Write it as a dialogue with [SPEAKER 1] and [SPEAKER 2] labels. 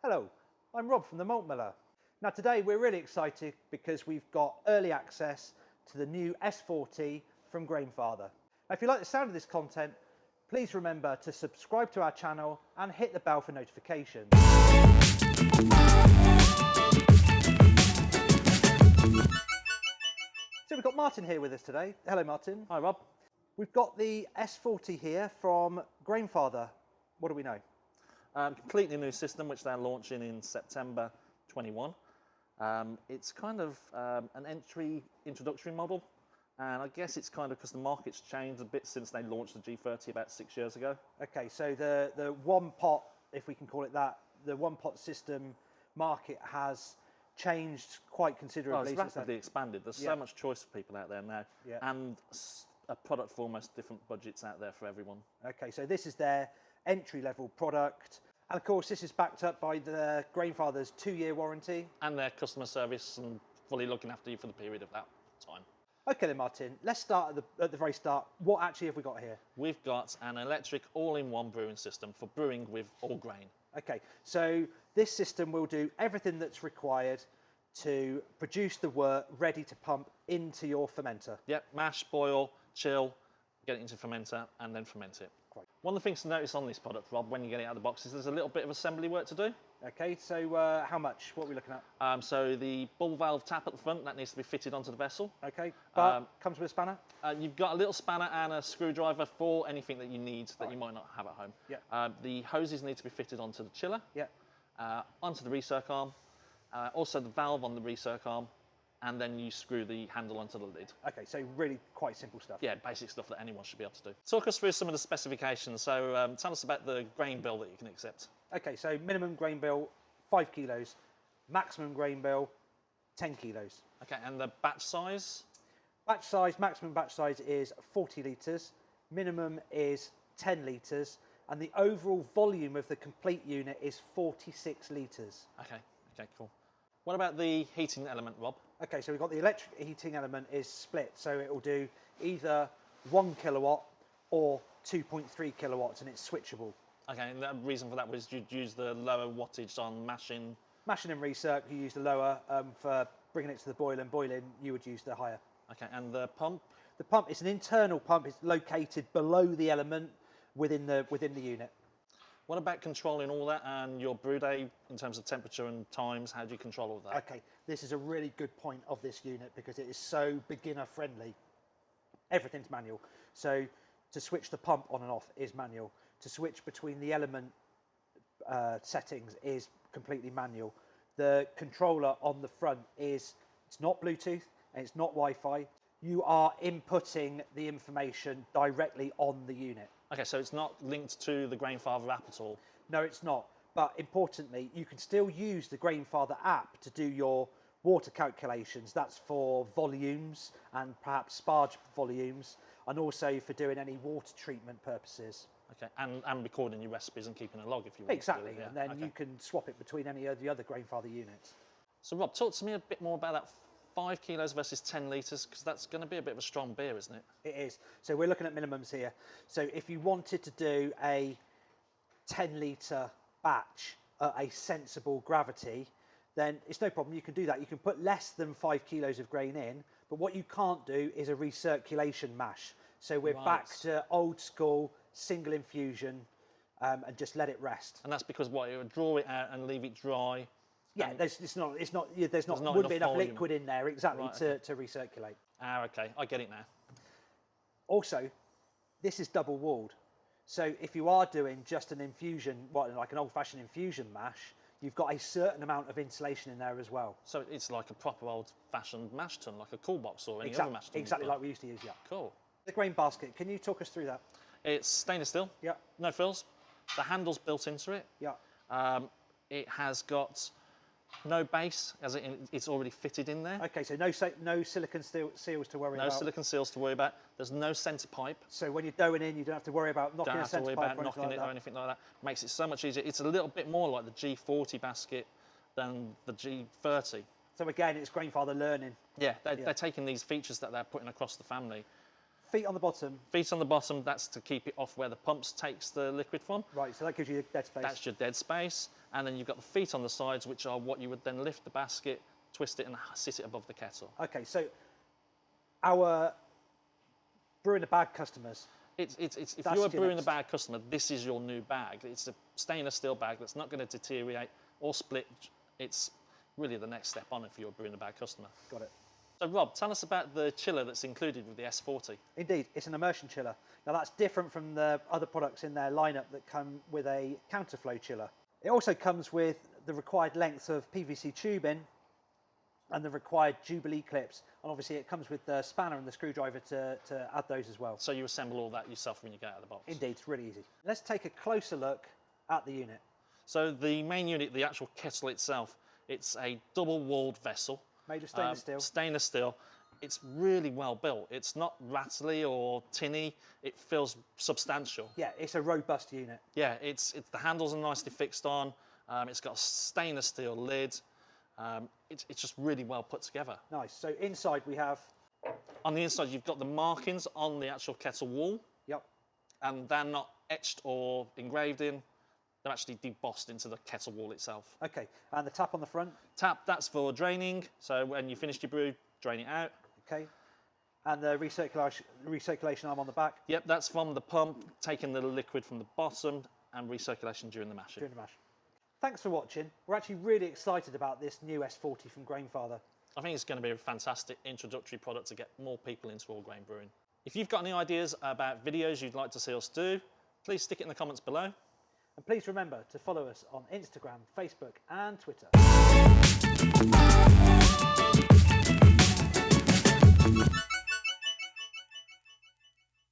[SPEAKER 1] Hello, I'm Rob from the Malt Miller. Now today we're really excited because we've got early access to the new S40 from Grainfather. Now if you like the sound of this content, please remember to subscribe to our channel and hit the bell for notifications. So we've got Martin here with us today. Hello Martin.
[SPEAKER 2] Hi Rob.
[SPEAKER 1] We've got the S40 here from Grainfather. What do we know?
[SPEAKER 2] Completely new system which they're launching in September 21. It's kind of an introductory model, and I guess it's kind of because the market's changed a bit since they launched the G30 about 6 years ago.
[SPEAKER 1] Okay, so the one pot, if we can call it that, the one pot system market has changed quite considerably.
[SPEAKER 2] Oh, it's rapidly expanded. There's so much choice for people out there now, and a product for almost different budgets out there for everyone.
[SPEAKER 1] Okay, so this is their entry-level product, and of course this is backed up by the Grainfather's 2-year warranty.
[SPEAKER 2] And their customer service and fully looking after you for the period of that time.
[SPEAKER 1] Okay then Martin, let's start at the very start. What actually have we got here?
[SPEAKER 2] We've got an electric all-in-one brewing system for brewing with all grain.
[SPEAKER 1] Okay, so this system will do everything that's required to produce the wort ready to pump into your fermenter.
[SPEAKER 2] Yep, mash, boil, chill, get it into fermenter and then ferment it.
[SPEAKER 1] Great.
[SPEAKER 2] One of the things to notice on this product, Rob, when you get it out of the box is there's a little bit of assembly work to do.
[SPEAKER 1] Okay, so how much? What are we looking at?
[SPEAKER 2] So the ball valve tap at the front, that needs to be fitted onto the vessel.
[SPEAKER 1] Okay, but comes with a spanner?
[SPEAKER 2] You've got a little spanner and a screwdriver for anything that you need that you might not have at home.
[SPEAKER 1] Yeah.
[SPEAKER 2] The hoses need to be fitted onto the chiller, onto the recirc arm, also the valve on the recirc arm, and then you screw the handle onto the lid.
[SPEAKER 1] Okay, so really quite simple stuff.
[SPEAKER 2] Yeah, basic stuff that anyone should be able to do. Talk us through some of the specifications. So tell us about the grain bill that you can accept.
[SPEAKER 1] Okay, so minimum grain bill, 5 kilos. Maximum grain bill, 10 kilos.
[SPEAKER 2] Okay, and the batch size?
[SPEAKER 1] Batch size, maximum batch size is 40 litres. Minimum is 10 litres. And the overall volume of the complete unit is 46 litres.
[SPEAKER 2] Okay, cool. What about the heating element, Rob?
[SPEAKER 1] Okay, so we've got the electric heating element is split, so it will do either 1 kilowatt or 2.3 kilowatts, and it's switchable.
[SPEAKER 2] Okay, and the reason for that was you'd use the lower wattage on mashing.
[SPEAKER 1] Mashing and recirc, you use the lower. For bringing it to the boil and boiling, you would use the higher.
[SPEAKER 2] Okay, and the pump?
[SPEAKER 1] The pump is an internal pump. It's located below the element within the unit.
[SPEAKER 2] What about controlling all that and your brew day in terms of temperature and times? How do you control all that?
[SPEAKER 1] Okay, this is a really good point of this unit because it is so beginner friendly. Everything's manual. So to switch the pump on and off is manual. To switch between the element settings is completely manual. The controller on the front it's not Bluetooth and it's not Wi-Fi. You are inputting the information directly on the unit.
[SPEAKER 2] Okay, so it's not linked to the Grainfather app at all?
[SPEAKER 1] No, it's not. But importantly, you can still use the Grainfather app to do your water calculations. That's for volumes and perhaps sparge volumes, and also for doing any water treatment purposes.
[SPEAKER 2] Okay, and recording your recipes and keeping a log if you want.
[SPEAKER 1] Exactly,
[SPEAKER 2] to do it,
[SPEAKER 1] and then you can swap it between any of the other Grainfather units.
[SPEAKER 2] So Rob, talk to me a bit more about that 5 kilos versus 10 litres, because that's going to be a bit of a strong beer, isn't it?
[SPEAKER 1] It is. So we're looking at minimums here. So if you wanted to do a 10 litre batch at a sensible gravity, then it's no problem. You can do that. You can put less than 5 kilos of grain in, but what you can't do is a recirculation mash. So we're back to old school single infusion and just let it rest.
[SPEAKER 2] And that's because what, it would draw it out and leave it dry.
[SPEAKER 1] Yeah, there's wouldn't be enough liquid in there exactly to recirculate.
[SPEAKER 2] Ah, okay, I get it now.
[SPEAKER 1] Also, this is double walled. So if you are doing just an infusion, like an old-fashioned infusion mash, you've got a certain amount of insulation in there as well.
[SPEAKER 2] So it's like a proper old-fashioned mash tun, like a cool box or any other mash tun.
[SPEAKER 1] Exactly like we used to use, yeah.
[SPEAKER 2] Cool.
[SPEAKER 1] The grain basket, can you talk us through that?
[SPEAKER 2] It's stainless steel.
[SPEAKER 1] Yeah.
[SPEAKER 2] No frills. The handle's built into it.
[SPEAKER 1] Yeah.
[SPEAKER 2] It has got no base, as it's already fitted in there.
[SPEAKER 1] Okay, so no silicon seals to worry about.
[SPEAKER 2] No silicon seals to worry about. There's no centre pipe.
[SPEAKER 1] So when you're doughing in, you don't have to worry about knocking a centre pipe
[SPEAKER 2] or anything like that. Makes it so much easier. It's a little bit more like the G40 basket than the G30.
[SPEAKER 1] So again, it's Grainfather learning.
[SPEAKER 2] Yeah, they're taking these features that they're putting across the family.
[SPEAKER 1] Feet on the bottom.
[SPEAKER 2] Feet on the bottom, that's to keep it off where the pumps takes the liquid from.
[SPEAKER 1] Right, so that gives you dead space.
[SPEAKER 2] That's your dead space. and then you've got the feet on the sides, which are what you would then lift the basket, twist it, and sit it above the kettle.
[SPEAKER 1] Okay, so our brewing a bag customers.
[SPEAKER 2] If
[SPEAKER 1] That's
[SPEAKER 2] you're a
[SPEAKER 1] your
[SPEAKER 2] brewing a
[SPEAKER 1] next-
[SPEAKER 2] bag customer, this is your new bag. It's a stainless steel bag that's not going to deteriorate or split. It's really the next step on if you're a brewing a bag customer.
[SPEAKER 1] Got it.
[SPEAKER 2] So Rob, tell us about the chiller that's included with the S40.
[SPEAKER 1] Indeed, it's an immersion chiller. Now that's different from the other products in their lineup that come with a counterflow chiller. It also comes with the required length of PVC tubing and the required Jubilee clips. And obviously it comes with the spanner and the screwdriver to add those as well.
[SPEAKER 2] So you assemble all that yourself when you get out of the box?
[SPEAKER 1] Indeed, it's really easy. Let's take a closer look at the unit.
[SPEAKER 2] So the main unit, the actual kettle itself, it's a double-walled vessel.
[SPEAKER 1] Made of stainless steel.
[SPEAKER 2] Stainless steel. It's really well built. It's not rattly or tinny. It feels substantial.
[SPEAKER 1] Yeah, it's a robust unit.
[SPEAKER 2] Yeah, the handles are nicely fixed on. It's got a stainless steel lid. It's just really well put together.
[SPEAKER 1] Nice. So inside we have...
[SPEAKER 2] On the inside, you've got the markings on the actual kettle wall,
[SPEAKER 1] Yep.
[SPEAKER 2] and they're not etched or engraved in. They're actually debossed into the kettle wall itself.
[SPEAKER 1] Okay, and the tap on the front.
[SPEAKER 2] Tap, that's for draining. So when you finish your brew, drain it out.
[SPEAKER 1] Okay. And the recirculation arm on the back.
[SPEAKER 2] Yep, that's from the pump, taking the liquid from the bottom and recirculation during the mashing.
[SPEAKER 1] During the mash. Thanks for watching. We're actually really excited about this new S40 from Grainfather.
[SPEAKER 2] I think it's going to be a fantastic introductory product to get more people into all grain brewing. If you've got any ideas about videos you'd like to see us do, please stick it in the comments below.
[SPEAKER 1] And please remember to follow us on Instagram, Facebook and Twitter.